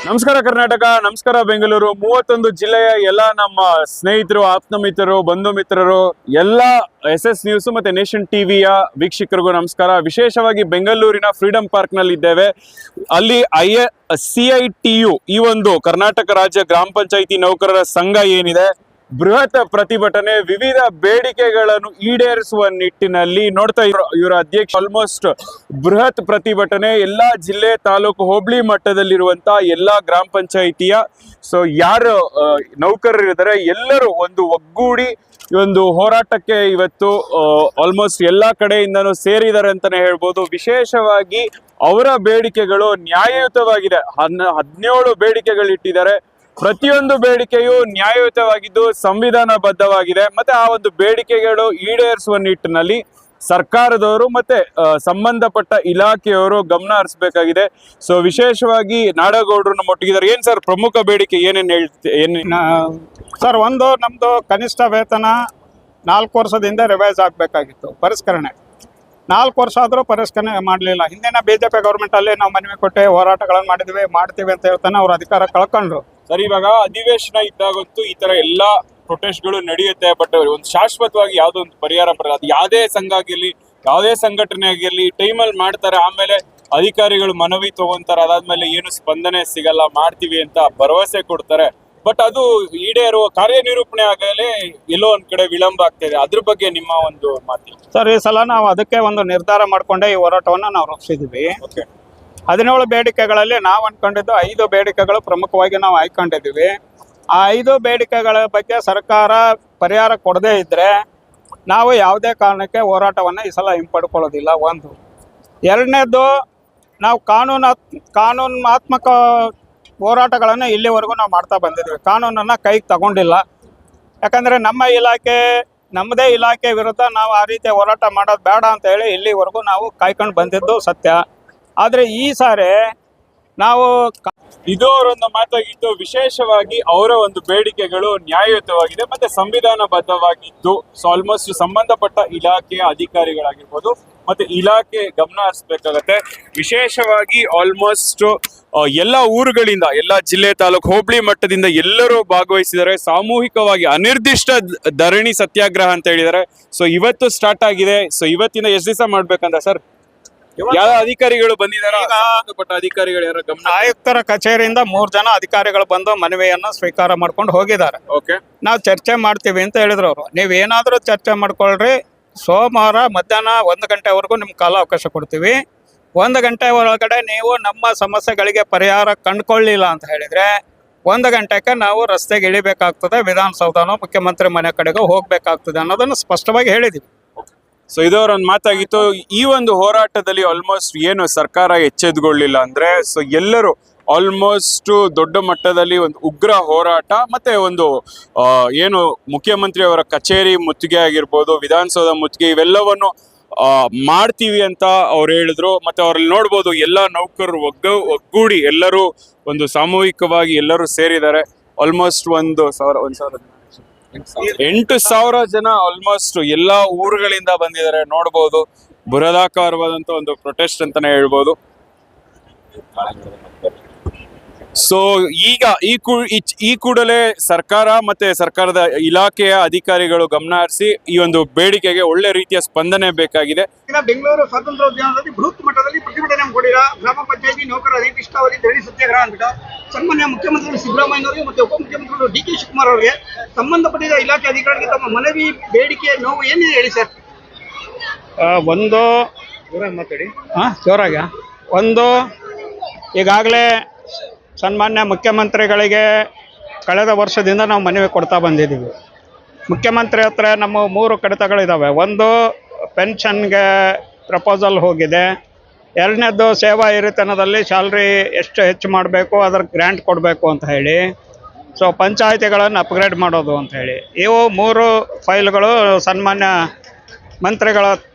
ನಮಸ್ಕಾರ ಕರ್ನಾಟಕ, ನಮಸ್ಕಾರ ಬೆಂಗಳೂರು. 31 ಜಿಲ್ಲೆಯ ಎಲ್ಲ ನಮ್ಮ ಸ್ನೇಹಿತರು, ಆಪ್ತ ಮಿತ್ರರು, ಬಂಧು ಮಿತ್ರರು, ಎಲ್ಲ SS ನ್ಯೂಸ್ ಮತ್ತೆ ನೇಷನ್ ಟಿವಿಯ ವೀಕ್ಷಕರಿಗೂ ನಮಸ್ಕಾರ. ವಿಶೇಷವಾಗಿ ಬೆಂಗಳೂರಿನ ಫ್ರೀಡಂ ಪಾರ್ಕ್ ನಲ್ಲಿ ಇದ್ದೇವೆ. ಅಲ್ಲಿ CITU ಈ ಒಂದು ಕರ್ನಾಟಕ ರಾಜ್ಯ ಗ್ರಾಮ ಪಂಚಾಯಿತಿ ನೌಕರರ ಸಂಘ ಏನಿದೆ, ಬೃಹತ್ ಪ್ರತಿಭಟನೆ, ವಿವಿಧ ಬೇಡಿಕೆಗಳನ್ನು ಈಡೇರಿಸುವ ನಿಟ್ಟಿನಲ್ಲಿ ನೋಡ್ತಾ ಇವರ ಅಧ್ಯಕ್ಷ ಆಲ್ಮೋಸ್ಟ್ ಬೃಹತ್ ಪ್ರತಿಭಟನೆ ಎಲ್ಲಾ ಜಿಲ್ಲೆ, ತಾಲೂಕು, ಹೋಬಳಿ ಮಟ್ಟದಲ್ಲಿರುವಂತ ಎಲ್ಲಾ ಗ್ರಾಮ ಪಂಚಾಯಿತಿಯ ಯಾರು ನೌಕರರಿದ್ದಾರೆ ಎಲ್ಲರೂ ಒಂದು ಒಗ್ಗೂಡಿ ಈ ಒಂದು ಹೋರಾಟಕ್ಕೆ ಇವತ್ತು ಆಲ್ಮೋಸ್ಟ್ ಎಲ್ಲಾ ಕಡೆಯಿಂದನೂ ಸೇರಿದ್ದಾರೆ ಅಂತಾನೆ ಹೇಳ್ಬೋದು. ವಿಶೇಷವಾಗಿ ಅವರ ಬೇಡಿಕೆಗಳು ನ್ಯಾಯಯುತವಾಗಿದೆ. 17 ಬೇಡಿಕೆಗಳಿಟ್ಟಿದ್ದಾರೆ. ಪ್ರತಿಯೊಂದು ಬೇಡಿಕೆಯು ನ್ಯಾಯಯುತವಾಗಿದ್ದು ಸಂವಿಧಾನಬದ್ಧವಾಗಿದೆ. ಮತ್ತೆ ಆ ಒಂದು ಬೇಡಿಕೆಗಳು ಈಡೇರಿಸುವ ನಿಟ್ಟಿನಲ್ಲಿ ಸರ್ಕಾರದವರು ಮತ್ತೆ ಸಂಬಂಧಪಟ್ಟ ಇಲಾಖೆಯವರು ಗಮನ ಹರಿಸಬೇಕಾಗಿದೆ. ವಿಶೇಷವಾಗಿ ನಾಡಗೌಡರು ನಮ್ಮೊಟ್ಟಿಗಿದ್ದಾರೆ. ಏನ್ ಸರ್ ಪ್ರಮುಖ ಬೇಡಿಕೆ, ಏನೇನು ಸರ್? ಒಂದು, ನಮ್ದು ಕನಿಷ್ಠ ವೇತನ 4 ವರ್ಷದಿಂದ ರಿವೈಸ್ ಆಗಬೇಕಾಗಿತ್ತು, ಪರಿಷ್ಕರಣೆ. 4 ವರ್ಷ ಆದರೂ ಪರಿಷ್ಕರಣೆ ಮಾಡಲಿಲ್ಲ. ಹಿಂದಿನ BJP ಗೌರ್ಮೆಂಟಲ್ಲಿ ನಾವು ಮನವಿ ಕೊಟ್ಟೆ, ಹೋರಾಟಗಳನ್ನು ಮಾಡ್ತೀವಿ ಅಂತ ಹೇಳ್ತಾನೆ ಅವ್ರ ಅಧಿಕಾರ ಕಳ್ಕೊಂಡ್ರು. ಸರ್, ಇವಾಗ ಅಧಿವೇಶನ ಇದ್ದಾಗಂತೂ ಈ ತರ ಎಲ್ಲಾ ಪ್ರೊಟೆಸ್ಟ್ಗಳು ನಡೆಯುತ್ತೆ. ಬಟ್ ಒಂದು ಶಾಶ್ವತವಾಗಿ ಯಾವುದೋ ಒಂದು ಪರಿಹಾರ ಬರಲ್ಲ. ಅದು ಯಾವುದೇ ಸಂಘ ಆಗಿರ್ಲಿ, ಯಾವುದೇ ಸಂಘಟನೆ ಆಗಿರ್ಲಿ, ಟೈಮಲ್ಲಿ ಮಾಡ್ತಾರೆ, ಆಮೇಲೆ ಅಧಿಕಾರಿಗಳು ಮನವಿ ತಗೊಂತಾರೆ, ಅದಾದ್ಮೇಲೆ ಏನು ಸ್ಪಂದನೆ ಸಿಗಲ್ಲ. ಮಾಡ್ತೀವಿ ಅಂತ ಭರವಸೆ ಕೊಡ್ತಾರೆ, ಬಟ್ ಅದು ಈಡೇರುವ ಕಾರ್ಯನಿರೂಪಣೆ ಆಗಲೇ ಎಲ್ಲೋ ಒಂದ್ ಕಡೆ ವಿಳಂಬ ಆಗ್ತಿದೆ. ಅದ್ರ ಬಗ್ಗೆ ನಿಮ್ಮ ಒಂದು ಮಾತು ಸರ್? ಈ ಸಲ ನಾವು ಅದಕ್ಕೆ ಒಂದು ನಿರ್ಧಾರ ಮಾಡ್ಕೊಂಡೆ ಈ ಹೋರಾಟವನ್ನು ನಾವು ರೂಪಿಸಿದ್ವಿ. 17 ಬೇಡಿಕೆಗಳಲ್ಲಿ ನಾವು ಅನ್ಕೊಂಡಿದ್ದು 5 ಬೇಡಿಕೆಗಳು ಪ್ರಮುಖವಾಗಿ ನಾವು ಆಯ್ಕೊಂಡಿದ್ದೀವಿ. ಆ 5 ಬೇಡಿಕೆಗಳ ಬಗ್ಗೆ ಸರ್ಕಾರ ಪರಿಹಾರ ಕೊಡದೇ ಇದ್ದರೆ ನಾವು ಯಾವುದೇ ಕಾರಣಕ್ಕೆ ಹೋರಾಟವನ್ನು ಈ ಸಲ ಹಿಂಪಡ್ಕೊಳ್ಳೋದಿಲ್ಲ. ಒಂದು. ಎರಡನೇದು, ನಾವು ಕಾನೂನಾತ್ಮಕ ಹೋರಾಟಗಳನ್ನು ಇಲ್ಲಿವರೆಗೂ ನಾವು ಮಾಡ್ತಾ ಬಂದಿದ್ದೀವಿ. ಕಾನೂನನ್ನು ಕೈಗೆ ತಗೊಂಡಿಲ್ಲ. ಯಾಕಂದರೆ ನಮ್ಮದೇ ಇಲಾಖೆ ವಿರುದ್ಧ ನಾವು ಆ ರೀತಿ ಹೋರಾಟ ಮಾಡೋದು ಬೇಡ ಅಂತ ಹೇಳಿ ಇಲ್ಲಿವರೆಗೂ ನಾವು ಕಾಯ್ಕೊಂಡು ಬಂದಿದ್ದು ಸತ್ಯ. ಆದರೆ ಈ ಸಾರಿ ನಾವು ಇದು ಅವರೊಂದು ಮಾತಾಗಿತ್ತು. ವಿಶೇಷವಾಗಿ ಅವರ ಒಂದು ಬೇಡಿಕೆಗಳು ನ್ಯಾಯಯುತವಾಗಿದೆ ಮತ್ತೆ ಸಂವಿಧಾನಬದ್ಧವಾಗಿದ್ದು, ಆಲ್ಮೋಸ್ಟ್ ಸಂಬಂಧಪಟ್ಟ ಇಲಾಖೆಯ ಅಧಿಕಾರಿಗಳಾಗಿರ್ಬೋದು ಮತ್ತೆ ಇಲಾಖೆ ಗಮನ ಹರಿಸಬೇಕಾಗತ್ತೆ. ವಿಶೇಷವಾಗಿ ಆಲ್ಮೋಸ್ಟ್ ಎಲ್ಲ ಊರುಗಳಿಂದ, ಎಲ್ಲ ಜಿಲ್ಲೆ, ತಾಲೂಕು, ಹೋಬಳಿ ಮಟ್ಟದಿಂದ ಎಲ್ಲರೂ ಭಾಗವಹಿಸಿದ್ದಾರೆ. ಸಾಮೂಹಿಕವಾಗಿ ಅನಿರ್ದಿಷ್ಟ ಧರಣಿ ಸತ್ಯಾಗ್ರಹ ಅಂತ ಹೇಳಿದ್ದಾರೆ. ಇವತ್ತು ಸ್ಟಾರ್ಟ್ ಆಗಿದೆ. ಇವತ್ತಿನ ಎಷ್ಟು ದಿವಸ ಮಾಡ್ಬೇಕಂತ ಸರ್? ಯಾವ ಅಧಿಕಾರಿಗಳು ಬಂದಿದ್ದಾರೆ? ಅಧಿಕಾರಿಗಳು ಯಾರು? ಆಯುಕ್ತರ ಕಚೇರಿಯಿಂದ 3 ಜನ ಅಧಿಕಾರಿಗಳು ಬಂದು ಮನವಿಯನ್ನು ಸ್ವೀಕಾರ ಮಾಡ್ಕೊಂಡು ಹೋಗಿದ್ದಾರೆ. ನಾವು ಚರ್ಚೆ ಮಾಡ್ತೀವಿ ಅಂತ ಹೇಳಿದ್ರು ಅವರು. ನೀವೇನಾದ್ರೂ ಚರ್ಚೆ ಮಾಡ್ಕೊಳ್ರಿ, ಸೋಮವಾರ ಮಧ್ಯಾಹ್ನ 1 ಗಂಟೆವರೆಗೂ ನಿಮ್ಗೆ ಕಾಲಾವಕಾಶ ಕೊಡ್ತೀವಿ. 1 ಗಂಟೆ ಒಳಗಡೆ ನೀವು ನಮ್ಮ ಸಮಸ್ಯೆಗಳಿಗೆ ಪರಿಹಾರ ಕಂಡುಕೊಳ್ಳಿಲ್ಲ ಅಂತ ಹೇಳಿದ್ರೆ 1 ಗಂಟೆಗೆ ನಾವು ರಸ್ತೆಗೆ ಇಳಿಬೇಕಾಗ್ತದೆ, ವಿಧಾನಸೌಧನೋ ಮುಖ್ಯಮಂತ್ರಿ ಮನೆ ಕಡೆಗೂ ಹೋಗ್ಬೇಕಾಗ್ತದೆ ಅನ್ನೋದನ್ನು ಸ್ಪಷ್ಟವಾಗಿ ಹೇಳಿದ್ದೀವಿ. ಇದವರೊಂದು ಮಾತಾಗಿತ್ತು. ಈ ಒಂದು ಹೋರಾಟದಲ್ಲಿ ಆಲ್ಮೋಸ್ಟ್ ಏನು ಸರ್ಕಾರ ಎಚ್ಚೆತ್ತುಕೊಳ್ಳಿಲ್ಲ ಅಂದ್ರೆ ಎಲ್ಲರೂ ಆಲ್ಮೋಸ್ಟ್ ದೊಡ್ಡ ಮಟ್ಟದಲ್ಲಿ ಒಂದು ಉಗ್ರ ಹೋರಾಟ ಮತ್ತೆ ಒಂದು ಏನು ಮುಖ್ಯಮಂತ್ರಿ ಅವರ ಕಚೇರಿ ಮುತ್ತಿಗೆ ಆಗಿರ್ಬೋದು, ವಿಧಾನಸೌಧ ಮುತ್ತಿಗೆ, ಇವೆಲ್ಲವನ್ನು ಮಾಡ್ತೀವಿ ಅಂತ ಅವ್ರು ಹೇಳಿದ್ರು. ಮತ್ತೆ ಅವ್ರಲ್ಲಿ ನೋಡ್ಬೋದು ಎಲ್ಲ ನೌಕರರು ಒಗ್ಗೂಡಿ ಎಲ್ಲರೂ ಒಂದು ಸಾಮೂಹಿಕವಾಗಿ ಎಲ್ಲರೂ ಸೇರಿದ್ದಾರೆ. ಆಲ್ಮೋಸ್ಟ್ 8,000 ಜನ ಆಲ್ಮೋಸ್ಟ್ ಎಲ್ಲಾ ಊರುಗಳಿಂದ ಬಂದಿದ್ದಾರೆ. ನೋಡ್ಬೋದು, ಬೃಹದಾಕಾರವಾದಂತ ಒಂದು ಪ್ರೊಟೆಸ್ಟ್ ಅಂತಾನೆ ಹೇಳ್ಬೋದು. ಈಗ ಈ ಕೂಡಲೇ ಸರ್ಕಾರ ಮತ್ತೆ ಸರ್ಕಾರದ ಇಲಾಖೆಯ ಅಧಿಕಾರಿಗಳು ಗಮನ ಹರಿಸಿ ಈ ಒಂದು ಬೇಡಿಕೆಗೆ ಒಳ್ಳೆ ರೀತಿಯ ಸ್ಪಂದನೆ ಬೇಕಾಗಿದೆ. ಬೆಂಗಳೂರು ಸ್ವಾತಂತ್ರ್ಯ ಉದ್ಯಾನದಲ್ಲಿ ಬೃಹತ್ ಮಟ್ಟದಲ್ಲಿ ಪ್ರತಿಭಟನೆ ಮಾಡಿರ ಗ್ರಾಮ ಪಂಚಾಯತಿ ನೌಕರರ ಅನಿರ್ದಿಷ್ಟಾವಧಿ ಧರಣಿ ಸತ್ಯಾಗ್ರಹ ಅಂದ್ಬಿಟ್ಟು ಸನ್ಮಾನ್ಯ ಮುಖ್ಯಮಂತ್ರಿಗಳು ಸಿದ್ದರಾಮಯ್ಯನವರಿಗೆ ಮತ್ತು ಉಪಮುಖ್ಯಮಂತ್ರಿಗಳು DK ಶಿವಕುಮಾರ್ ಅವರಿಗೆ ಸಂಬಂಧಪಟ್ಟಿದ ಇಲಾಖೆ ಅಧಿಕಾರಿಗಳಿಗೆ ತಮ್ಮ ಮನವಿ, ಬೇಡಿಕೆ, ನೋವು ಏನಿದೆ ಹೇಳಿ ಸರ್? ಒಂದು, ಈಗಾಗಲೇ ಸನ್ಮಾನ್ಯ ಮುಖ್ಯಮಂತ್ರಿಗಳಿಗೆ ಕಳೆದ ವರ್ಷದಿಂದ ನಾವು ಮನವಿ ಕೊಡ್ತಾ ಬಂದಿದ್ದೀವಿ. ಮುಖ್ಯಮಂತ್ರಿ ಹತ್ರ ನಮ್ಮ 3 ಕಡಿತಗಳಿದ್ದಾವೆ. ಒಂದು, ಪೆನ್ಷನ್ಗೆ ಪ್ರಪೋಸಲ್ ಹೋಗಿದೆ. ಎರಡನೇದು, ಸೇವಾ ಹಿರಿತನದಲ್ಲಿ ಸ್ಯಾಲ್ರಿ ಎಷ್ಟು ಹೆಚ್ಚು ಮಾಡಬೇಕು, ಅದರ ಗ್ರ್ಯಾಂಟ್ ಕೊಡಬೇಕು ಅಂತ ಹೇಳಿ. ಪಂಚಾಯಿತಿಗಳನ್ನು ಅಪ್ಗ್ರೇಡ್ ಮಾಡೋದು ಅಂತ ಹೇಳಿ. ಇವು 3 ಫೈಲ್ಗಳು ಸನ್ಮಾನ್ಯ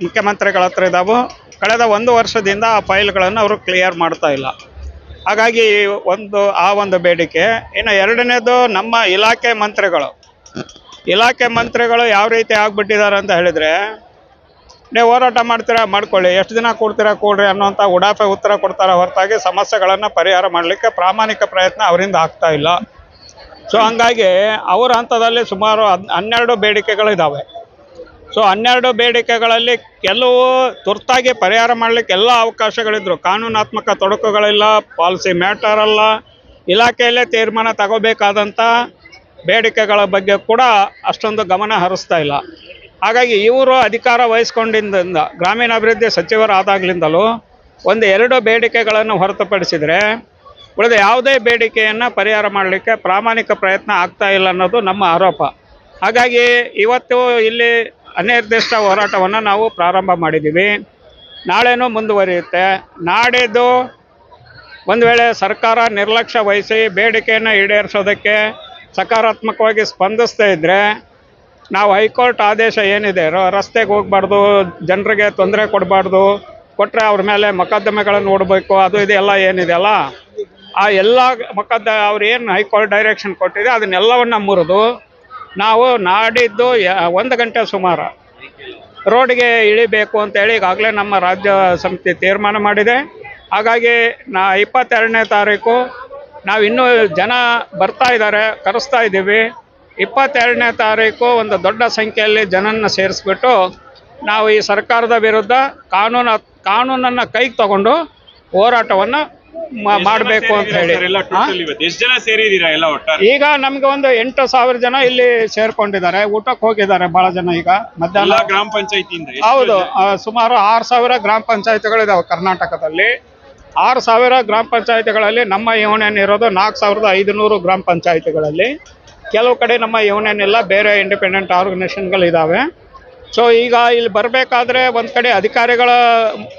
ಮುಖ್ಯಮಂತ್ರಿಗಳ ಹತ್ರ ಇದ್ದಾವೆ. ಕಳೆದ 1 ವರ್ಷದಿಂದ ಆ ಫೈಲ್ಗಳನ್ನು ಅವರು ಕ್ಲಿಯರ್ ಮಾಡ್ತಾ ಇಲ್ಲ. ಹಾಗಾಗಿ ಆ ಒಂದು ಬೇಡಿಕೆ. ಇನ್ನು ಎರಡನೇದು, ನಮ್ಮ ಇಲಾಖೆ ಮಂತ್ರಿಗಳು ಯಾವ ರೀತಿ ಆಗ್ಬಿಟ್ಟಿದ್ದಾರೆ ಅಂತ ಹೇಳಿದರೆ, ನೀವು ಹೋರಾಟ ಮಾಡ್ತೀರಾ ಮಾಡ್ಕೊಳ್ಳಿ, ಎಷ್ಟು ದಿನ ಕೊಡ್ತೀರಾ ಕೊಡ್ರಿ ಅನ್ನೋಂಥ ಉಡಾಫೆ ಉತ್ತರ ಕೊಡ್ತಾರೆ ಹೊರತಾಗಿ ಸಮಸ್ಯೆಗಳನ್ನು ಪರಿಹಾರ ಮಾಡಲಿಕ್ಕೆ ಪ್ರಾಮಾಣಿಕ ಪ್ರಯತ್ನ ಅವರಿಂದ ಆಗ್ತಾ ಇಲ್ಲ. ಸೊ ಹಂಗಾಗಿ ಅವರ ಹಂತದಲ್ಲಿ ಸುಮಾರು 12 ಬೇಡಿಕೆಗಳಿದ್ದಾವೆ. ಸೊ 12 ಬೇಡಿಕೆಗಳಲ್ಲಿ ಕೆಲವು ತುರ್ತಾಗಿ ಪರಿಹಾರ ಮಾಡಲಿಕ್ಕೆ ಎಲ್ಲ ಅವಕಾಶಗಳಿದ್ರು, ಕಾನೂನಾತ್ಮಕ ತೊಡಕುಗಳಿಲ್ಲ, ಪಾಲಿಸಿ ಮ್ಯಾಟರ್ ಅಲ್ಲ, ಇಲಾಖೆಯಲ್ಲೇ ತೀರ್ಮಾನ ತಗೋಬೇಕಾದಂಥ ಬೇಡಿಕೆಗಳ ಬಗ್ಗೆ ಕೂಡ ಅಷ್ಟೊಂದು ಗಮನ ಹರಿಸ್ತಾ ಇಲ್ಲ. ಹಾಗಾಗಿ ಇವರು ಅಧಿಕಾರ ವಹಿಸ್ಕೊಂಡಿದ್ದರಿಂದ ಗ್ರಾಮೀಣಾಭಿವೃದ್ಧಿ ಸಚಿವರಾದಾಗಲಿಂದಲೂ 1-2 ಬೇಡಿಕೆಗಳನ್ನು ಹೊರತುಪಡಿಸಿದರೆ ಉಳಿದ ಯಾವುದೇ ಬೇಡಿಕೆಯನ್ನು ಪರಿಹಾರ ಮಾಡಲಿಕ್ಕೆ ಪ್ರಾಮಾಣಿಕ ಪ್ರಯತ್ನ ಆಗ್ತಾ ಇಲ್ಲ ಅನ್ನೋದು ನಮ್ಮ ಆರೋಪ. ಹಾಗಾಗಿ ಇವತ್ತು ಇಲ್ಲಿ ಅನಿರ್ದಿಷ್ಟ ಹೋರಾಟವನ್ನು ನಾವು ಪ್ರಾರಂಭ ಮಾಡಿದ್ದೀವಿ. ನಾಳೆನೂ ಮುಂದುವರಿಯುತ್ತೆ. ನಾಡಿದ್ದು ಒಂದು ವೇಳೆ ಸರ್ಕಾರ ನಿರ್ಲಕ್ಷ್ಯ ವಹಿಸಿ ಬೇಡಿಕೆಯನ್ನು ಈಡೇರಿಸೋದಕ್ಕೆ ಸಕಾರಾತ್ಮಕವಾಗಿ ಸ್ಪಂದಿಸ್ತಾ ಇದ್ದರೆ ನಾವು ಹೈಕೋರ್ಟ್ ಆದೇಶ ಏನಿದೆ, ರಸ್ತೆಗೆ ಹೋಗಬಾರ್ದು, ಜನರಿಗೆ ತೊಂದರೆ ಕೊಡಬಾರ್ದು, ಕೊಟ್ಟರೆ ಅವ್ರ ಮೇಲೆ ಮೊಕದ್ದಮೆಗಳನ್ನು ನೋಡಬೇಕು, ಅದು ಇದೆಲ್ಲ ಏನಿದೆಯಲ್ಲ ಆ ಎಲ್ಲ ಅವ್ರು ಏನು ಹೈಕೋರ್ಟ್ ಡೈರೆಕ್ಷನ್ ಕೊಟ್ಟಿದೆ ಅದನ್ನೆಲ್ಲವನ್ನು ಮುರಿದು ನಾವು ನಾಡಿದ್ದು 1 ಗಂಟೆ ಸುಮಾರು ರೋಡ್ಗೆ ಇಳಿಬೇಕು ಅಂತೇಳಿ ಈಗಾಗಲೇ ನಮ್ಮ ರಾಜ್ಯ ಸಮಿತಿ ತೀರ್ಮಾನ ಮಾಡಿದೆ. ಹಾಗಾಗಿ 22ನೇ ತಾರೀಕು ನಾವು ಇನ್ನೂ ಜನ ಬರ್ತಾ ಇದ್ದಾರೆ, ಕರೆಸ್ತಾ ಇದ್ದೀವಿ. 22ನೇ ತಾರೀಕು ಒಂದು ದೊಡ್ಡ ಸಂಖ್ಯೆಯಲ್ಲಿ ಜನನ ಸೇರಿಸ್ಬಿಟ್ಟು ನಾವು ಈ ಸರ್ಕಾರದ ವಿರುದ್ಧ ಕಾನೂನನ್ನು ಕೈಗೆ ತಗೊಂಡು ಹೋರಾಟವನ್ನು ಮಾಡಬೇಕು ಅಂತ ಹೇಳಿ. ಎಷ್ಟು ಜನ ಸೇರಿದ್ದೀರಾ ಎಲ್ಲ ಒಟ್ಟಾರೆ? ಈಗ ನಮ್ಗೆ ಒಂದು 8,000 ಜನ ಇಲ್ಲಿ ಸೇರ್ಕೊಂಡಿದ್ದಾರೆ, ಊಟಕ್ಕೆ ಹೋಗಿದ್ದಾರೆ ಬಹಳ ಜನ. ಈಗ ಮಧ್ಯಾಹ್ನ ಗ್ರಾಮ ಪಂಚಾಯತಿಯಿಂದ ಹೌದು, ಸುಮಾರು 6,000 ಗ್ರಾಮ ಪಂಚಾಯತಿಗಳಿದಾವೆ ಕರ್ನಾಟಕದಲ್ಲಿ. 6,000 ಗ್ರಾಮ ಪಂಚಾಯತಿಗಳಲ್ಲಿ ನಮ್ಮ ಯೂನಿಯನ್ ಇರೋದು 4,500 ಗ್ರಾಮ ಪಂಚಾಯತಿಗಳಲ್ಲಿ. ಕೆಲವು ಕಡೆ ನಮ್ಮ ಯೂನಿಯನ್ ಇಲ್ಲ, ಬೇರೆ ಇಂಡಿಪೆಂಡೆಂಟ್ ಆರ್ಗನೈಸೇಷನ್ಗಳಿದ್ದಾವೆ. ಸೊ ಈಗ ಇಲ್ಲಿ ಬರಬೇಕಾದ್ರೆ ಒಂದು ಕಡೆ ಅಧಿಕಾರಿಗಳ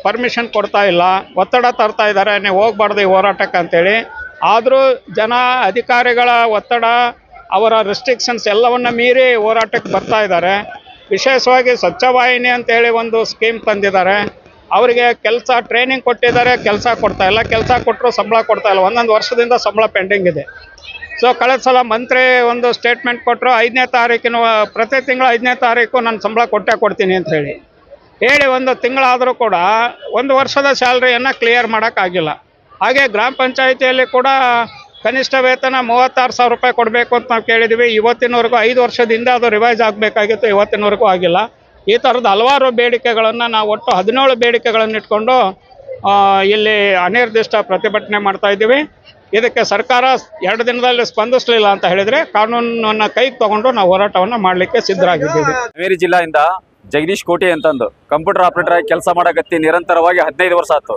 ಪರ್ಮಿಷನ್ ಕೊಡ್ತಾ ಇಲ್ಲ, ಒತ್ತಡ ತರ್ತಾ ಇದ್ದಾರೆ, ನೀವು ಹೋಗ್ಬಾರ್ದು ಈ ಹೋರಾಟಕ್ಕೆ ಅಂತೇಳಿ. ಆದರೂ ಜನ ಅಧಿಕಾರಿಗಳ ಒತ್ತಡ, ಅವರ ರೆಸ್ಟ್ರಿಕ್ಷನ್ಸ್ ಎಲ್ಲವನ್ನ ಮೀರಿ ಹೋರಾಟಕ್ಕೆ ಬರ್ತಾ ಇದ್ದಾರೆ. ವಿಶೇಷವಾಗಿ ಸ್ವಚ್ಛ ವಾಹಿನಿ ಅಂತೇಳಿ ಒಂದು ಸ್ಕೀಮ್ ತಂದಿದ್ದಾರೆ. ಅವರಿಗೆ ಕೆಲಸ ಟ್ರೈನಿಂಗ್ ಕೊಟ್ಟಿದ್ದಾರೆ, ಕೆಲಸ ಕೊಡ್ತಾ ಇಲ್ಲ. ಕೆಲಸ ಕೊಟ್ಟರು ಸಂಬಳ ಕೊಡ್ತಾ ಇಲ್ಲ. 1 ವರ್ಷದಿಂದ ಸಂಬಳ ಪೆಂಡಿಂಗ್ ಇದೆ. ಸೊ ಕಳೆದ ಸಲ ಮಂತ್ರಿ ಒಂದು ಸ್ಟೇಟ್ಮೆಂಟ್ ಕೊಟ್ಟರು, 5ನೇ ತಾರೀಕಿನ ಪ್ರತಿ ತಿಂಗಳು 5ನೇ ತಾರೀಕು ನಾನು ಸಂಬಳ ಕೊಡ್ತೀನಿ ಅಂತ ಹೇಳಿ ಒಂದು ತಿಂಗಳಾದರೂ ಕೂಡ 1 ವರ್ಷದ ಸ್ಯಾಲ್ರಿಯನ್ನು ಕ್ಲಿಯರ್ ಮಾಡೋಕ್ಕಾಗಿಲ್ಲ. ಹಾಗೆ ಗ್ರಾಮ ಪಂಚಾಯಿತಿಯಲ್ಲಿ ಕೂಡ ಕನಿಷ್ಠ ವೇತನ 36,000 ರೂಪಾಯಿ ಕೊಡಬೇಕು ಅಂತ ನಾವು ಕೇಳಿದ್ವಿ. ಇವತ್ತಿನವರೆಗೂ 5 ವರ್ಷದಿಂದ ಅದು ರಿವೈಸ್ ಆಗಬೇಕಾಗಿತ್ತು, ಇವತ್ತಿನವರೆಗೂ ಆಗಿಲ್ಲ. ಈ ಥರದ ಹಲವಾರು ಬೇಡಿಕೆಗಳನ್ನು ನಾವು ಒಟ್ಟು 17 ಬೇಡಿಕೆಗಳನ್ನು ಇಟ್ಕೊಂಡು ಇಲ್ಲಿ ಅನಿರ್ದಿಷ್ಟ ಪ್ರತಿಭಟನೆ ಮಾಡ್ತಾ ಇದ್ದೀವಿ. ಇದಕ್ಕೆ ಸರ್ಕಾರ 2 ದಿನದಲ್ಲಿ ಸ್ಪಂದಿಸಲಿಲ್ಲ ಅಂತ ಹೇಳಿದರೆ ಕಾನೂನನ್ನು ಕೈಗೆ ತಗೊಂಡು ನಾವು ಹೋರಾಟವನ್ನು ಮಾಡಲಿಕ್ಕೆ ಸಿದ್ಧರಾಗಿದ್ದೀವಿ. ಹಾವೇರಿ ಜಿಲ್ಲೆಯಿಂದ ಜಗದೀಶ್ ಕೋಟಿ ಅಂತಂದು ಕಂಪ್ಯೂಟರ್ ಆಪರೇಟರ್ ಆಗಿ ಕೆಲಸ ಮಾಡಕತ್ತಿ ನಿರಂತರವಾಗಿ 15 ವರ್ಷ ಆಯ್ತು.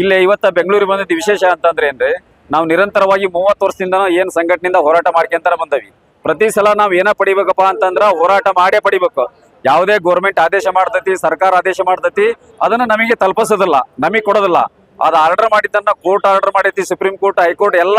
ಇಲ್ಲೇ ಇವತ್ತು ಬೆಂಗಳೂರಿಗೆ ಬಂದಿದ್ದು ವಿಶೇಷ ಅಂತಂದ್ರೆ ಏನ್ರಿ, ನಾವು ನಿರಂತರವಾಗಿ 30 ವರ್ಷದಿಂದ ಏನು ಸಂಘಟನೆಯಿಂದ ಹೋರಾಟ ಮಾಡ್ಕೊಂತ ಬಂದವಿ. ಪ್ರತಿ ಸಲ ನಾವು ಏನ ಪಡಿಬೇಕಪ್ಪ ಅಂತಂದ್ರ ಹೋರಾಟ ಮಾಡೇ ಪಡಿಬೇಕು. ಯಾವುದೇ ಗೌರ್ಮೆಂಟ್ ಆದೇಶ ಮಾಡ್ತೈತಿ, ಸರ್ಕಾರ ಆದೇಶ ಮಾಡ್ತೈತಿ, ಅದನ್ನ ನಮಗೆ ತಲುಪಿಸೋದಿಲ್ಲ, ನಮಗೆ ಕೊಡೋದಿಲ್ಲ. ಅದು ಆರ್ಡರ್ ಮಾಡಿದ್ದನ್ನ ಕೋರ್ಟ್ ಆರ್ಡರ್ ಮಾಡೈತಿ, ಸುಪ್ರೀಂ ಕೋರ್ಟ್, ಹೈಕೋರ್ಟ್ ಎಲ್ಲ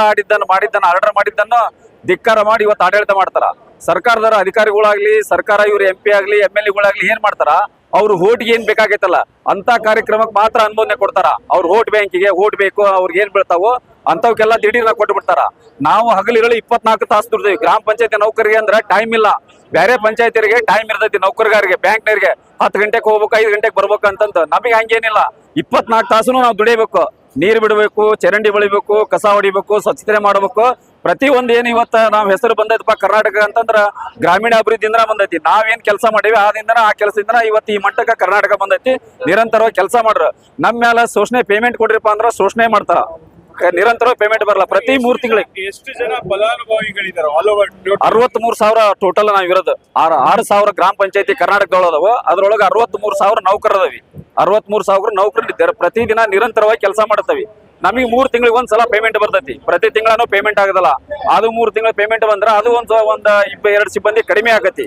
ಮಾಡಿದ್ದನ್ನ ಆರ್ಡರ್ ಮಾಡಿದ್ದನ್ನ ಧಿಕ್ಕಾರ ಮಾಡಿ ಇವತ್ತು ಆಡಳಿತ ಮಾಡ್ತಾರ. ಸರ್ಕಾರದವರ ಅಧಿಕಾರಿಗಳಾಗ್ಲಿ, ಸರ್ಕಾರ ಇವ್ರು MP ಆಗ್ಲಿ, MLAಗಳಾಗ್ಲಿ ಏನ್ ಮಾಡ್ತಾರ, ಅವ್ರು ಹೋಟ್ಗೆ ಏನ್ ಬೇಕಾಗೈತಲ್ಲ ಅಂತ ಕಾರ್ಯಕ್ರಮಕ್ಕೆ ಮಾತ್ರ ಅನುಮೋದನೆ ಕೊಡ್ತಾರ. ಅವ್ರು ಹೋಟ್ ಬ್ಯಾಂಕಿಗೆ ಹೋಟ್ ಬೇಕು, ಅವ್ರಿಗೆ ಏನ್ ಬೀಳ್ತಾವೋ ಅಂತವಕ್ಕೆಲ್ಲ ದಿಢೀರ್ನ ಕೊಟ್ಟು ಬಿಡ್ತಾರ. ನಾವು ಹಗಲಿರಲು 24 ತಾಸು ದುಡ್ತೀವಿ. ಗ್ರಾಮ ಪಂಚಾಯತಿ ನೌಕರಿಗೆ ಅಂದ್ರೆ ಟೈಮ್ ಇಲ್ಲ. ಬೇರೆ ಪಂಚಾಯತಿಯರಿಗೆ ಟೈಮ್ ಇರ್ತೈತಿ, ನೌಕರಗಾರಿಗೆ, ಬ್ಯಾಂಕ್ನವ್ರಿಗೆ 10 ಗಂಟೆಗೆ ಹೋಗ್ಬೇಕು, 5 ಗಂಟೆಗೆ ಬರ್ಬೇಕು ಅಂತಂದು. ನಮಗೆ ಹಂಗೇನಿಲ್ಲ, 24 ತಾಸು ನಾವು ದುಡಿಬೇಕು. ನೀರು ಬಿಡಬೇಕು, ಚರಂಡಿ ಬೆಳಿಬೇಕು, ಕಸ ಹೊಡಿಬೇಕು, ಸ್ವಚ್ಛತೆ ಮಾಡಬೇಕು. ಪ್ರತಿಯೊಂದು ಏನು ಇವತ್ತು ನಾವು ಹೆಸರು ಬಂದೈತಪ್ಪ ಕರ್ನಾಟಕ ಅಂತಂದ್ರ ಗ್ರಾಮೀಣ ಅಭಿವೃದ್ಧಿಯಿಂದ ಬಂದೈತಿ. ನಾವೇನ್ ಕೆಲಸ ಮಾಡೀವಿ ಆದ್ರಿಂದ ಆ ಕೆಲಸದಿಂದ ಇವತ್ತು ಈ ಮಟ್ಟಕ್ಕೆ ಕರ್ನಾಟಕ ಬಂದೈತಿ. ನಿರಂತರವಾಗಿ ಕೆಲಸ ಮಾಡ್ರ. ನಮ್ಮ ಮೇಲೆ ಶೋಷಣೆ ಪೇಮೆಂಟ್ ಕೊಡ್ರಿಪ್ಪ ಅಂದ್ರ ಶೋಷಣೆ ಮಾಡ್ತಾರ, ನಿರಂತರವಾಗಿ ಪೇಮೆಂಟ್ ಬರಲ್ಲ. ಪ್ರತಿ 3 ತಿಂಗಳಿಗೆ ಎಷ್ಟು ಜನ ಫಲಾನುಭವಿಗಳಿದ್ದಾರೆ? ಆಲ್ ಓವರ್ 63,000 ಟೋಟಲ್ ನಾವ್ ಇರೋದು. 6,000 ಗ್ರಾಮ ಪಂಚಾಯತಿ ಕರ್ನಾಟಕದೊಳದವು. ಅದ್ರೊಳಗೆ 63,000 ನೌಕರದವಿ. 63,000 ನೌಕರರಿದ್ದಾರೆ. ಪ್ರತಿದಿನ ನಿರಂತರವಾಗಿ ಕೆಲಸ ಮಾಡ್ತವಿ. ನಮಗೆ 3 ತಿಂಗಳಿಗೆ ಒಂದ್ಸಲ ಪೇಮೆಂಟ್ ಬರ್ತೈತಿ. ಪ್ರತಿ ತಿಂಗಳೂ ಪೇಮೆಂಟ್ ಆಗೋದಿಲ್ಲ. ಅದು 3 ತಿಂಗಳ ಪೇಮೆಂಟ್ ಬಂದ್ರೆ ಅದು ಒಂದು 2 ಸಿಬ್ಬಂದಿ ಕಡಿಮೆ ಆಗತಿ.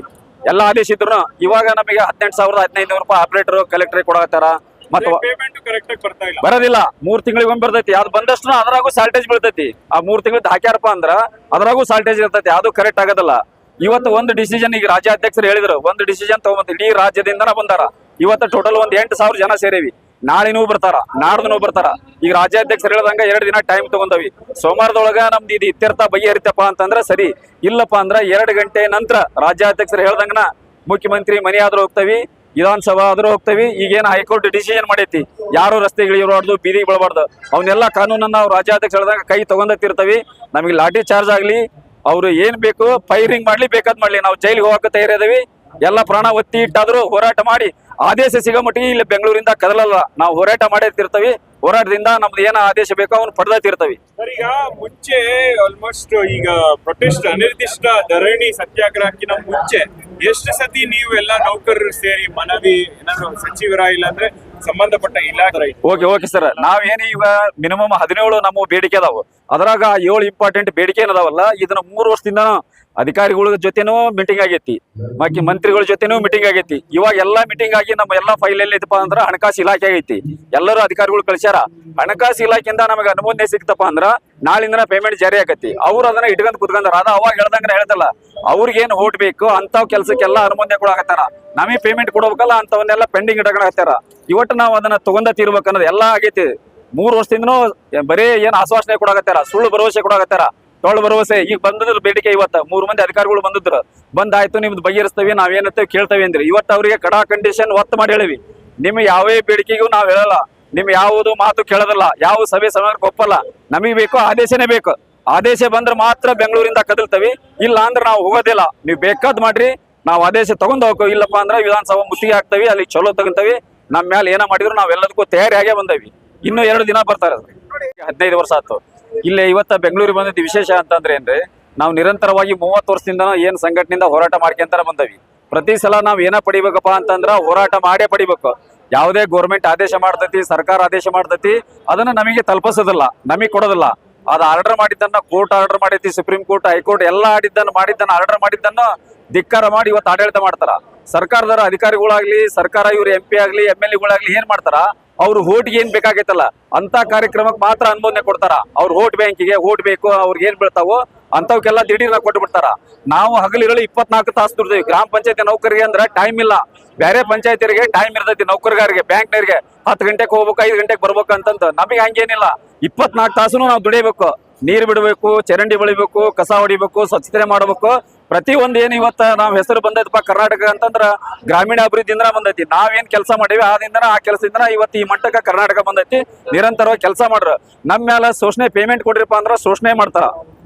ಎಲ್ಲ ಆದೇಶ ಇದ್ರು ಇವಾಗ ನಮಗೆ 18,500 ರೂಪಾಯಿ ಆಪರೇಟರ್ ಕಲೆಕ್ಟರ್ ಕೊಡತ್ತಾರ. ಮತ್ತೆ ಪೇಮೆಂಟ್ ಕರೆಕ್ಟ್ ಆಗಿ ಬರ್ತಾ ಇಲ್ಲ, ಬರೋದಿಲ್ಲ. 3 ತಿಂಗಳಿಗೆ ಒಮ್ಮೆ ಬರ್ತೈತಿ. ಅದು ಬಂದಷ್ಟು ಅದ್ರಾಗೂ ಸಾಲ್ಟೇಜ್ ಬೀಳ್ತೈತಿ. ಆ 3 ತಿಂಗಳದ್ದು ಹಾಕ್ಯಾರಪ್ಪ ಅಂದ್ರ ಅದ್ರಾಗೂ ಸಾಲ್ಟೇಜ್ ಇರ್ತೈತಿ. ಅದು ಕರೆಕ್ಟ್ ಆಗೋದಿಲ್ಲ. ಇವತ್ತು ಒಂದು ಡಿಸಿಷನ್ ಈಗ ರಾಜ್ಯಾಧ್ಯಕ್ಷರು ಹೇಳಿದ್ರು, ಒಂದು ಡಿಸಿಷನ್ ತಗೊಂಡ್ ಇಡೀ ರಾಜ್ಯದಿಂದ ಬಂದಾರ. ಇವತ್ತು ಟೋಟಲ್ 8,000 ಜನ ಸೇರೇವಿ. ನಾಳಿನೂ ಬರ್ತಾರ, ನಾಡ್ದನೂ ಬರ್ತಾರ. ಈಗ ರಾಜ್ಯಾಧ್ಯಕ್ಷರು ಹೇಳ್ದಂಗ 2 ದಿನ ಟೈಮ್ ತಗೊಂಡವಿ. ಸೋಮವಾರದೊಳಗ ನಮ್ದು ಇದು ಇತ್ಯರ್ಥ ಬಗೆಹರಿತಪ್ಪ ಅಂತಂದ್ರ ಸರಿ, ಇಲ್ಲಪ್ಪ ಅಂದ್ರ 2 ಗಂಟೆ ನಂತರ ರಾಜ್ಯಾಧ್ಯಕ್ಷರು ಹೇಳ್ದಂಗನ ಮುಖ್ಯಮಂತ್ರಿ ಮನೆ ಆದ್ರೂ ಹೋಗ್ತವಿ, ವಿಧಾನಸಭಾ ಆದ್ರೂ ಹೋಗ್ತೇವಿ. ಈಗೇನು ಹೈಕೋರ್ಟ್ ಡಿಸಿಷನ್ ಮಾಡೈತಿ ಯಾರು ರಸ್ತೆಗಳಿರಬಾರ್ದು, ಬೀದಿಗೆ ಬೀಳಬಾರ್ದು, ಅವನ್ನೆಲ್ಲ ಕಾನೂನನ್ನ ನಾವು ರಾಜ್ಯಾಧ್ಯಕ್ಷ ಹೇಳಿದಾಗ ಕೈ ತಗೊಂಡತ್ತಿರ್ತೀವಿ. ನಮಗೆ ಲಾಠಿ ಚಾರ್ಜ್ ಆಗ್ಲಿ, ಅವ್ರು ಏನ್ ಬೇಕು ಫೈರಿಂಗ್ ಮಾಡ್ಲಿ, ಬೇಕಾದ್ ಮಾಡ್ಲಿ, ನಾವು ಜೈಲಿಗೆ ಹೋಗಕ್ಕೆ ತಯಾರಿದೀವಿ. ಎಲ್ಲ ಪ್ರಾಣ ಒತ್ತಿ ಇಟ್ಟಾದ್ರೂ ಹೋರಾಟ ಮಾಡಿ ಆದೇಶ ಸಿಗೋ ಮಟ್ಟಿಗೆ ಇಲ್ಲಿ ಬೆಂಗಳೂರಿಂದ ಕದಲಲ್ಲ. ನಾವು ಹೋರಾಟ ಮಾಡೇತಿರ್ತೀವಿ. ಹೋರಾಟದಿಂದ ನಮ್ದು ಏನ ಆದೇಶ ಬೇಕೋ ಅವ್ನು ಪಡೆದಿರ್ತೀವಿ. ಸರ್, ಈಗ ಮುಂಚೆ ಆಲ್ಮೋಸ್ಟ್ ಈಗ ಪ್ರೊಟೆಸ್ಟ್ ಅನಿರ್ದಿಷ್ಟ ಧರಣಿ ಸತ್ಯಾಗ್ರಹಕ್ಕಿಂತ ಮುಂಚೆ ಎಷ್ಟು ಸತಿ ನೀವು ಎಲ್ಲ ನೌಕರರು ಸೇರಿ ಮನವಿ ಏನಾದ್ರು ಸಚಿವರ ಇಲ್ಲಾಂದ್ರೆ ಸಂಬಂಧಪಟ್ಟ ಇಲಾಖೆ? ಓಕೆ ಸರ್, ನಾವೇನು ಈಗ ಮಿನಿಮಮ್ 17 ನಮ್ಮ ಬೇಡಿಕೆ ಅದಾವು. ಅದ್ರಾಗ 7 ಇಂಪಾರ್ಟೆಂಟ್ ಬೇಡಿಕೆ ಏನದಾವಲ್ಲ, ಇದನ್ನ 3 ವರ್ಷದಿಂದ ಅಧಿಕಾರಿಗಳ ಜೊತೆನೂ ಮೀಟಿಂಗ್ ಆಗೈತಿ, ಬಾಕಿ ಮಂತ್ರಿಗಳ ಜೊತೆನೂ ಮೀಟಿಂಗ್ ಆಗೈತಿ. ಇವಾಗ ಎಲ್ಲಾ ಮೀಟಿಂಗ್ ಆಗಿ ನಮ್ಮ ಎಲ್ಲಾ ಫೈಲ್ ಎಲ್ಲಿ ಐತಪ್ಪ ಅಂದ್ರ ಹಣಕಾಸು ಇಲಾಖೆ ಆಗೈತಿ. ಎಲ್ಲರೂ ಅಧಿಕಾರಿಗಳು ಕಳ್ಸ್ಯಾರ. ಹಣಕಾಸು ಇಲಾಖೆಯಿಂದ ನಮಗೆ ಅನುಮೋದನೆ ಸಿಕ್ತಪ್ಪ ಅಂದ್ರ ನಾಳಿಂದ ಪೇಮೆಂಟ್ ಜಾರಿ ಆಗತ್ತಿ. ಅವ್ರು ಅದನ್ನ ಇಟ್ಕೊಂಡ್ ಕುತ್ಕೊಂಡಾರ. ಅದ ಅವಾಗ ಹೇಳ್ದಂಗ ಹೇಳ್ದಲ್ಲ, ಅವ್ರಿಗೇನು ಓಟ್ ಬೇಕು ಅಂತಾವ್ ಕೆಲ್ಸಕ್ಕೆಲ್ಲ ಅನುಮೋದನೆ ಕೊಡಾಕತ್ತಾರ. ನಮಗೆ ಪೇಮೆಂಟ್ ಕೊಡ್ಬೇಕಲ್ಲ ಅಂತವನ್ನೆಲ್ಲ ಪೆಂಡಿಂಗ್ ಇಟ್ಕೊಂಡಾಕತ್ತಾರ. ಇವತ್ತು ನಾವು ಅದನ್ನ ತಗೊಂಡ ತೀರ್ಬೇಕನ್ನೋದು ಎಲ್ಲಾ ಆಗೈತಿ. 3 ವರ್ಷದಿಂದನೂ ಬರೀ ಏನ್ ಆಶ್ವಾಸನೆ ಕೊಡಾಕತ್ತಾರ, ಸುಳ್ಳು ಭರವಸೆ ಕೊಡಾಕತ್ತಾರ, ಟೊಳ್ಳು ಭರವಸೆ. ಈಗ ಬಂದಿದ್ರ ಬೇಡಿಕೆ ಇವತ್ತ 3 ಮಂದಿ ಅಧಿಕಾರಿಗಳು ಬಂದಿದ್ರು. ಬಂದಾಯ್ತು, ನಿಮ್ದು ಬಗೆಹರಿಸ್ತೇವೆ, ನಾವೇನತ್ತೇವೆ ಕೇಳ್ತೇವೆ ಅಂದ್ರಿ. ಇವತ್ತು ಅವರಿಗೆ ಕಡಾ ಕಂಡೀಷನ್ ಒತ್ತು ಮಾಡಿ ಹೇಳಿವಿ. ನಿಮ್ ಯಾವೇ ಬೇಡಿಕೆಗೂ ನಾವ್ ಹೇಳಲ್ಲ, ನಿಮ್ ಯಾವುದು ಮಾತು ಕೇಳೋದಿಲ್ಲ, ಯಾವ ಸಭೆ ಸಮಾರಂಭಕ್ಕೆ ಒಪ್ಪಲ್ಲ. ನಮಗೆ ಬೇಕು ಆದೇಶನೇ ಬೇಕು. ಆದೇಶ ಬಂದ್ರೆ ಮಾತ್ರ ಬೆಂಗಳೂರಿಂದ ಕದಲ್ತವಿ, ಇಲ್ಲ ಅಂದ್ರೆ ನಾವು ಹೋಗೋದಿಲ್ಲ. ನೀವು ಬೇಕಾದ್ ಮಾಡ್ರಿ, ನಾವು ಆದೇಶ ತಗೊಂಡ್ ಹೋಗೋ. ಇಲ್ಲಪ್ಪ ಅಂದ್ರೆ ವಿಧಾನಸಭಾ ಮುತ್ತಿಗೆ ಹಾಕ್ತವಿ, ಅಲ್ಲಿ ಚಲೋ ತಗೊಂತವಿ. ನಮ್ಮ ಮೇಲೆ ಏನ ಮಾಡಿದ್ರು ನಾವೆಲ್ಲದಕ್ಕೂ ತಯಾರಿ ಆಗೇ ಬಂದವಿ. ಇನ್ನು 2 ದಿನ ಬರ್ತಾರೆ. 15 ವರ್ಷ ಆಯ್ತು. ಇಲ್ಲೇ ಇವತ್ತ ಬೆಂಗಳೂರಿಗೆ ಬಂದಿದ್ದು ವಿಶೇಷ ಅಂತಂದ್ರೆ ಏನ್ರಿ, ನಾವು ನಿರಂತರವಾಗಿ 30 ವರ್ಷದಿಂದ ಏನ್ ಸಂಘಟನೆಯಿಂದ ಹೋರಾಟ ಮಾಡ್ಕೊಂತಾರ ಬಂದವಿ. ಪ್ರತಿ ಸಲ ನಾವ್ ಏನ ಪಡಿಬೇಕಪ್ಪ ಅಂತಂದ್ರ ಹೋರಾಟ ಮಾಡೇ ಪಡಿಬೇಕು. ಯಾವುದೇ ಗೌರ್ಮೆಂಟ್ ಆದೇಶ ಮಾಡ್ತೈತಿ, ಸರ್ಕಾರ ಆದೇಶ ಮಾಡ್ತೈತಿ, ಅದನ್ನ ನಮಗೆ ತಲುಪಿಸೋದಿಲ್ಲ, ನಮಗೆ ಕೊಡೋದಿಲ್ಲ. ಅದು ಆರ್ಡರ್ ಮಾಡಿದ್ದನ್ನ ಕೋರ್ಟ್ ಆರ್ಡರ್ ಮಾಡೈತಿ, ಸುಪ್ರೀಂ ಕೋರ್ಟ್, ಹೈಕೋರ್ಟ್ ಎಲ್ಲ ಮಾಡಿದ್ದನ್ನ ಆರ್ಡರ್ ಮಾಡಿದ್ದನ್ನ ಧಿಕ್ಕಾರ ಮಾಡಿ ಇವತ್ತು ಆಡಳಿತ ಮಾಡ್ತಾರ. ಸರ್ಕಾರದವರ ಅಧಿಕಾರಿಗಳಾಗ್ಲಿ, ಸರ್ಕಾರ ಇವ್ರ MP ಆಗ್ಲಿ, MLA ಏನ್ ಮಾಡ್ತಾರ, ಅವ್ರು ಓಟ್ಗೆ ಏನ್ ಬೇಕಾಗೈತಲ್ಲ ಅಂತ ಕಾರ್ಯಕ್ರಮಕ್ಕೆ ಮಾತ್ರ ಅನುಮೋದನೆ ಕೊಡ್ತಾರ. ಅವ್ರ ಓಟ್ ಬ್ಯಾಂಕಿಗೆ ಓಟ್ ಬೇಕು, ಅವ್ರಿಗೆ ಏನ್ ಬೀಳ್ತಾವೋ ಅಂತವಕ್ಕೆಲ್ಲ ದಿಢೀರ್ನ ಕೊಟ್ಟು ಬಿಡ್ತಾರ. ನಾವು ಹಗಲಿರಲಿ 24 ತಾಸು ದುಡ್ತೀವಿ. ಗ್ರಾಮ ಪಂಚಾಯತಿ ನೌಕರಿಗೆ ಅಂದ್ರೆ ಟೈಮ್ ಇಲ್ಲ. ಬೇರೆ ಪಂಚಾಯತಿಯರಿಗೆ ಟೈಮ್ ಇರ್ತೈತಿ, ನೌಕರಗಾರಿಗೆ, ಬ್ಯಾಂಕ್ನವ್ರಿಗೆ 10 ಗಂಟೆಗೆ ಹೋಗ್ಬೇಕು, 5 ಗಂಟೆಗೆ ಬರ್ಬೇಕು ಅಂತಂದು. ನಮಗೆ ಹಂಗೇನಿಲ್ಲ, 24 ತಾಸು ನಾವು ದುಡಿಬೇಕು. ನೀರು ಬಿಡಬೇಕು, ಚರಂಡಿ ಬೆಳಿಬೇಕು, ಕಸ ಹೊಡಿಬೇಕು, ಸ್ವಚ್ಛತೆ ಮಾಡಬೇಕು. ಪ್ರತಿಯೊಂದು ಏನು ಇವತ್ತ ನಾವ್ ಹೆಸರು ಬಂದೈತಪ್ಪ ಕರ್ನಾಟಕ ಅಂತಂದ್ರ ಗ್ರಾಮೀಣ ಅಭಿವೃದ್ಧಿಯಿಂದ ಬಂದೈತಿ. ನಾವೇನ್ ಕೆಲಸ ಮಾಡೀವಿ ಆದ್ರಿಂದ ಆ ಕೆಲಸದಿಂದ ಇವತ್ತು ಈ ಮಟ್ಟಕ್ಕೆ ಕರ್ನಾಟಕ ಬಂದೈತಿ. ನಿರಂತರವಾಗಿ ಕೆಲಸ ಮಾಡ್ರ. ನಮ್ಮ ಮೇಲೆ ಶೋಷಣೆ ಪೇಮೆಂಟ್ ಕೊಡ್ರಿಪ್ಪ ಅಂದ್ರ ಶೋಷಣೆ ಮಾಡ್ತಾರ.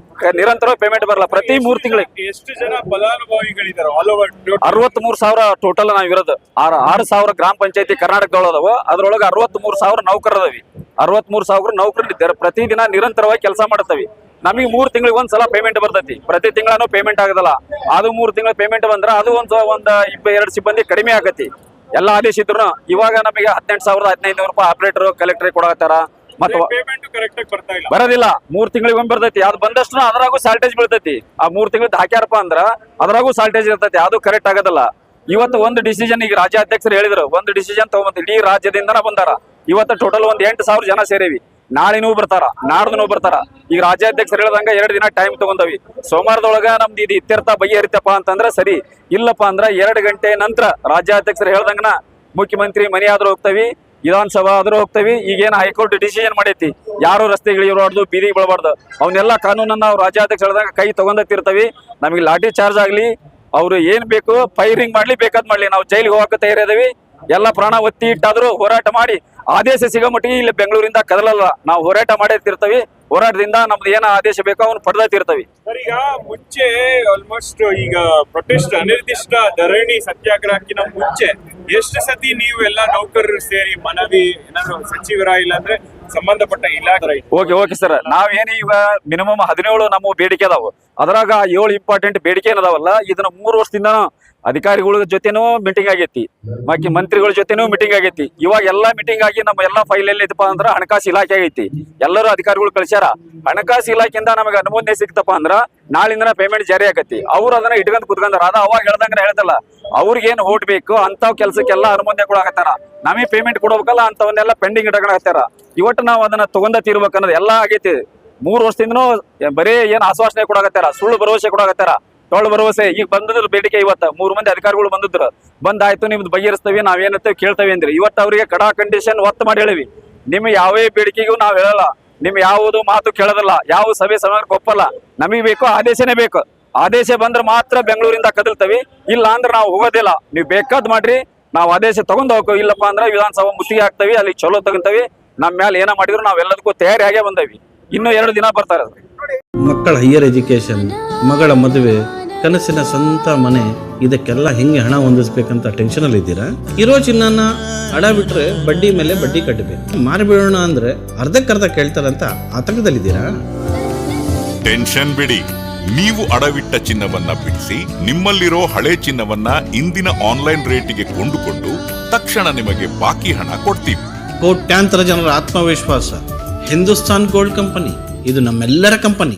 ನಿರಂತರವಾಗಿ ಪೇಮೆಂಟ್ ಬರಲ್ಲ. ಪ್ರತಿ 3 ತಿಂಗಳಿಗೆ ಎಷ್ಟು ಜನ ಫಲಾನುಭವಿಗಳಿದ್ದಾರೆ? ಆಲ್ ಓವರ್ 63,000 ಟೋಟಲ್ ನಾವ್ ಇರೋದು. 6,000 ಗ್ರಾಮ ಪಂಚಾಯತಿ ಕರ್ನಾಟಕದೊಳದವು. ಅದ್ರೊಳಗೆ 63,000 ನೌಕರದವಿ. 63,000 ನೌಕರರಿದ್ದಾರೆ. ಪ್ರತಿದಿನ ನಿರಂತರವಾಗಿ ಕೆಲಸ ಮಾಡ್ತವಿ. ನಮಗೆ 3 ತಿಂಗಳಿಗೆ ಒಂದ್ಸಲ ಪೇಮೆಂಟ್ ಬರ್ತೈತಿ. ಪ್ರತಿ ತಿಂಗಳೂ ಪೇಮೆಂಟ್ ಆಗೋದಲ್ಲ. ಅದು 3 ತಿಂಗಳ ಪೇಮೆಂಟ್ ಬಂದ್ರ ಅದು ಒಂದ್ 2 ಸಿಬ್ಬಂದಿ ಕಡಿಮೆ ಆಗತಿ. ಎಲ್ಲ ಆದೇಶ ಇದ್ರು. ಇವಾಗ ನಮಗೆ 18,500 ರೂಪಾಯಿ ಆಪರೇಟರ್ ಕಲೆಕ್ಟರ್ ಕೊಡತ್ತಾರ. ಮತ್ತೆ ಪೇಮೆಂಟ್ ಕರೆಕ್ಟ್ ಆಗಿ ಬರ್ತಾ ಇಲ್ಲ, ಬರೋದಿಲ್ಲ. 3 ತಿಂಗಳಿಗೆ ಒಮ್ಮೆ ಬರ್ತೈತಿ. ಅದು ಬಂದಷ್ಟು ಅದ್ರಾಗೂ ಸಾಲ್ಟೇಜ್ ಬೀಳ್ತೈತಿ. ಆ 3 ತಿಂಗಳದ್ದು ಹಾಕ್ಯಾರಪ್ಪ ಅಂದ್ರ ಅದ್ರಾಗೂ ಸಾಲ್ಟೇಜ್ ಇರ್ತೈತಿ. ಅದು ಕರೆಕ್ಟ್ ಆಗೋದಿಲ್ಲ. ಇವತ್ತು ಒಂದು ಡಿಸಿಷನ್ ಈಗ ರಾಜ್ಯಾಧ್ಯಕ್ಷರು ಹೇಳಿದ್ರು, ಒಂದು ಡಿಸಿಷನ್ ತಗೊಂಡ್ ಇಡೀ ರಾಜ್ಯದಿಂದ ಬಂದಾರ. ಇವತ್ತು ಟೋಟಲ್ 8,000 ಜನ ಸೇರೇವಿ. ನಾಳಿನೂ ಬರ್ತಾರ, ನಾಡ್ದನೂ ಬರ್ತಾರ. ಈಗ ರಾಜ್ಯಾಧ್ಯಕ್ಷರು ಹೇಳ್ದಂಗ 2 ದಿನ ಟೈಮ್ ತಗೊಂಡವಿ. ಸೋಮವಾರದೊಳಗ ನಮ್ದು ಇದು ಇತ್ಯರ್ಥ ಬಗೆಹರಿತಪ್ಪ ಅಂತಂದ್ರ ಸರಿ, ಇಲ್ಲಪ್ಪ ಅಂದ್ರ 2 ಗಂಟೆ ನಂತರ ರಾಜ್ಯಾಧ್ಯಕ್ಷರು ಹೇಳ್ದಂಗನ ಮುಖ್ಯಮಂತ್ರಿ ಮನೆ ಆದ್ರೂ ಹೋಗ್ತವಿ, ವಿಧಾನಸಭಾ ಆದ್ರೂ ಹೋಗ್ತವಿ. ಈಗೇನು ಹೈಕೋರ್ಟ್ ಡಿಸಿಷನ್ ಮಾಡೈತಿ ಯಾರು ರಸ್ತೆಗಳಿರಬಾರ್ದು, ಬೀದಿಗೆ ಬೀಳಬಾರ್ದು, ಅವನ್ನೆಲ್ಲ ಕಾನೂನನ್ನ ನಾವು ರಾಜ್ಯಾಧ್ಯಕ್ಷ ಹೇಳ್ದಂಗ ಕೈ ತಗೊಂಡತ್ತಿರ್ತೀವಿ. ನಮಗೆ ಲಾಠಿ ಚಾರ್ಜ್ ಆಗ್ಲಿ, ಅವ್ರು ಏನ್ ಬೇಕು ಫೈರಿಂಗ್ ಮಾಡ್ಲಿ, ಬೇಕಾದ್ ಮಾಡ್ಲಿ, ನಾವು ಜೈಲಿಗೆ ಹೋಗಕ್ಕೆ ತಯಾರಿದೀವಿ. ಎಲ್ಲ ಪ್ರಾಣ ಒತ್ತಿ ಇಟ್ಟಾದ್ರೂ ಹೋರಾಟ ಮಾಡಿ ಆದೇಶ ಸಿಗೋ ಮಟ್ಟಿಗೆ ಇಲ್ಲಿ ಬೆಂಗಳೂರಿಂದ ಕದಲಲ್ಲ. ನಾವು ಹೋರಾಟ ಮಾಡೇತಿರ್ತೀವಿ. ಹೋರಾಟದಿಂದ ನಮ್ದು ಏನ ಆದೇಶ ಬೇಕೋ ಅವ್ನು ಪಡೆದಿರ್ತೀವಿ. ಸರ್, ಈಗ ಮುಂಚೆ ಆಲ್ಮೋಸ್ಟ್ ಈಗ ಪ್ರೊಟೆಸ್ಟ್ ಅನಿರ್ದಿಷ್ಟ ಧರಣಿ ಸತ್ಯಾಗ್ರಹಕ್ಕಿಂತ ಮುಂಚೆ ಎಷ್ಟು ಸತಿ ನೀವು ಎಲ್ಲ ನೌಕರರು ಸೇರಿ ಮನವಿ ಏನಾದ್ರು ಸಚಿವರ ಇಲ್ಲಾಂದ್ರೆ ಸಂಬಂಧಪಟ್ಟ ಇಲಾಖೆ? ಓಕೆ ಸರ್, ನಾವೇನು ಈಗ ಮಿನಿಮಮ್ 17 ನಮ್ಮ ಬೇಡಿಕೆ ಅದಾವು. ಅದ್ರಾಗ 7 ಇಂಪಾರ್ಟೆಂಟ್ ಬೇಡಿಕೆ ಏನದಾವಲ್ಲ, ಇದನ್ನ 3 ವರ್ಷದಿಂದ ಅಧಿಕಾರಿಗಳ ಜೊತೆನೂ ಮೀಟಿಂಗ್ ಆಗೈತಿ, ಬಾಕಿ ಮಂತ್ರಿಗಳ ಜೊತೆನೂ ಮೀಟಿಂಗ್ ಆಗೈತಿ. ಇವಾಗ ಎಲ್ಲಾ ಮೀಟಿಂಗ್ ಆಗಿ ನಮ್ಮ ಎಲ್ಲಾ ಫೈಲ್ ಎಲ್ಲಿ ಐತಪ್ಪ ಅಂದ್ರ ಹಣಕಾಸು ಇಲಾಖೆ ಆಗೈತಿ. ಎಲ್ಲರೂ ಅಧಿಕಾರಿಗಳು ಕಳ್ಸ್ಯಾರ. ಹಣಕಾಸು ಇಲಾಖೆಯಿಂದ ನಮಗೆ ಅನುಮೋದನೆ ಸಿಕ್ತಪ್ಪ ಅಂದ್ರ ನಾಳಿಂದ ಪೇಮೆಂಟ್ ಜಾರಿ ಆಗತ್ತಿ. ಅವ್ರು ಅದನ್ನ ಇಟ್ಕೊಂಡ್ ಕುತ್ಕೊಂಡಾರ. ಅದ ಅವಾಗ ಹೇಳ್ದಂಗ ಹೇಳ್ದಲ್ಲ, ಅವ್ರಿಗೇನು ಓಟ್ ಬೇಕು ಅಂತಾವ್ ಕೆಲ್ಸಕ್ಕೆಲ್ಲ ಅನುಮೋದನೆ ಕೊಡಾಕತ್ತಾರ. ನಮಗೆ ಪೇಮೆಂಟ್ ಕೊಡ್ಬೇಕಲ್ಲ ಅಂತವನ್ನೆಲ್ಲ ಪೆಂಡಿಂಗ್ ಇಟ್ಕೊಂಡಾಕತ್ತಾರ. ಇವತ್ತು ನಾವು ಅದನ್ನ ತಗೊಂಡ ತೀರ್ಬೇಕು ಅನ್ನೋದು ಎಲ್ಲ ಆಗೈತಿ. 3 ವರ್ಷದಿಂದನೂ ಬರೀ ಏನ್ ಆಶ್ವಾಸನೆ ಕೊಡಾಕತ್ತಾರ, ಸುಳ್ಳು ಭರವಸೆ ಕೊಡಾಕತ್ತಾರ, ಟೊಳ್ಳು ಭರವಸೆ. ಈಗ ಬಂದಿದ್ರು ಬೇಡಿಕೆ ಇವತ್ತು 3 ಮಂದಿ ಅಧಿಕಾರಿಗಳು ಬಂದಿದ್ರು. ಬಂದಾಯ್ತು, ನಿಮ್ದು ಬಗೆಹರಿಸ್ತೇವೆ, ನಾವೇನತ್ತೇವೆ ಕೇಳ್ತೇವೆ ಅಂದ್ರಿ. ಇವತ್ತು ಅವರಿಗೆ ಕಡಾ ಕಂಡೀಷನ್ ಒತ್ತು ಮಾಡಿ ಹೇಳಿವಿ. ನಿಮ್ ಯಾವೇ ಬೇಡಿಕೆಗೂ ನಾವ್ ಹೇಳಲ್ಲ, ನಿಮ್ ಯಾವುದು ಮಾತು ಕೇಳೋದಿಲ್ಲ, ಯಾವ ಸಭೆ ಸಮಾರಂಭಕ್ಕೆ ಒಪ್ಪಲ್ಲ. ನಮಗೆ ಬೇಕು ಆದೇಶನೇ ಬೇಕು. ಆದೇಶ ಬಂದ್ರೆ ಮಾತ್ರ ಬೆಂಗಳೂರಿಂದ ಕದಲ್ತವಿ, ಇಲ್ಲ ಅಂದ್ರೆ ನಾವು ಹೋಗೋದಿಲ್ಲ. ನೀವು ಬೇಕಾದ್ ಮಾಡ್ರಿ, ನಾವು ಆದೇಶ ತಗೊಂಡ್ ಹೋಗೋ, ಇಲ್ಲಪ್ಪ ಅಂದ್ರೆ ವಿಧಾನಸಭಾ ಮುತ್ತಿಗೆ ಹಾಕ್ತವಿ, ಅಲ್ಲಿ ಚಲೋ ತಗೊಂತವಿ, ನಮ್ಮ ಮೇಲೆ ಏನ ಮಾಡಿದ್ರು ನಾವೆಲ್ಲದಕ್ಕೂ ತಯಾರಿ ಆಗೇ ಬಂದವಿ. ಇನ್ನೂ 2 ದಿನ ಬರ್ತಾರೆ. ಮಕ್ಕಳ ಹೈಯರ್ ಎಜುಕೇಶನ್, ಮಗಳ ಮದುವೆ, ಕನಸಿನ ಸ್ವಂತ ಮನೆ, ಇದಕ್ಕೆಲ್ಲ ಹೆಂಗೆ ಹಣ ಹೊಂದಿಸ್ಬೇಕಂತ ಟೆನ್ಷನ್ ಅಲ್ಲಿ ಇದ್ದೀರಾ? ಇರೋ ಚಿನ್ನನ ಅಡ ಬಿಟ್ರೆ ಬಡ್ಡಿ ಮೇಲೆ ಬಡ್ಡಿ ಕಟ್ಟಬೇಕು, ಮಾರಿಬಿಡೋಣ ಅಂದ್ರೆ ಅರ್ಧಕ್ಕರ್ಧ ಕೇಳ್ತಾರಂತ ಆತಂಕದಲ್ಲಿದ್ದೀರಾ? ಟೆನ್ಷನ್ ಬಿಡಿ, ನೀವು ಅಡವಿಟ್ಟ ಚಿನ್ನವನ್ನ ಬಿಡಿಸಿ ನಿಮ್ಮಲ್ಲಿರೋ ಹಳೆ ಚಿನ್ನವನ್ನ ಇಂದಿನ ಆನ್ಲೈನ್ ರೇಟಿಗೆ ಕೊಂಡುಕೊಂಡು ತಕ್ಷಣ ನಿಮಗೆ ಬಾಕಿ ಹಣ ಕೊಡ್ತೀವಿ. ಕೋಟ್ಯಾಂತರ ಜನರ ಆತ್ಮವಿಶ್ವಾಸ ಹಿಂದೂಸ್ತಾನ್ ಗೋಲ್ಡ್ ಕಂಪನಿ, ಇದು ನಮ್ಮೆಲ್ಲರ ಕಂಪನಿ.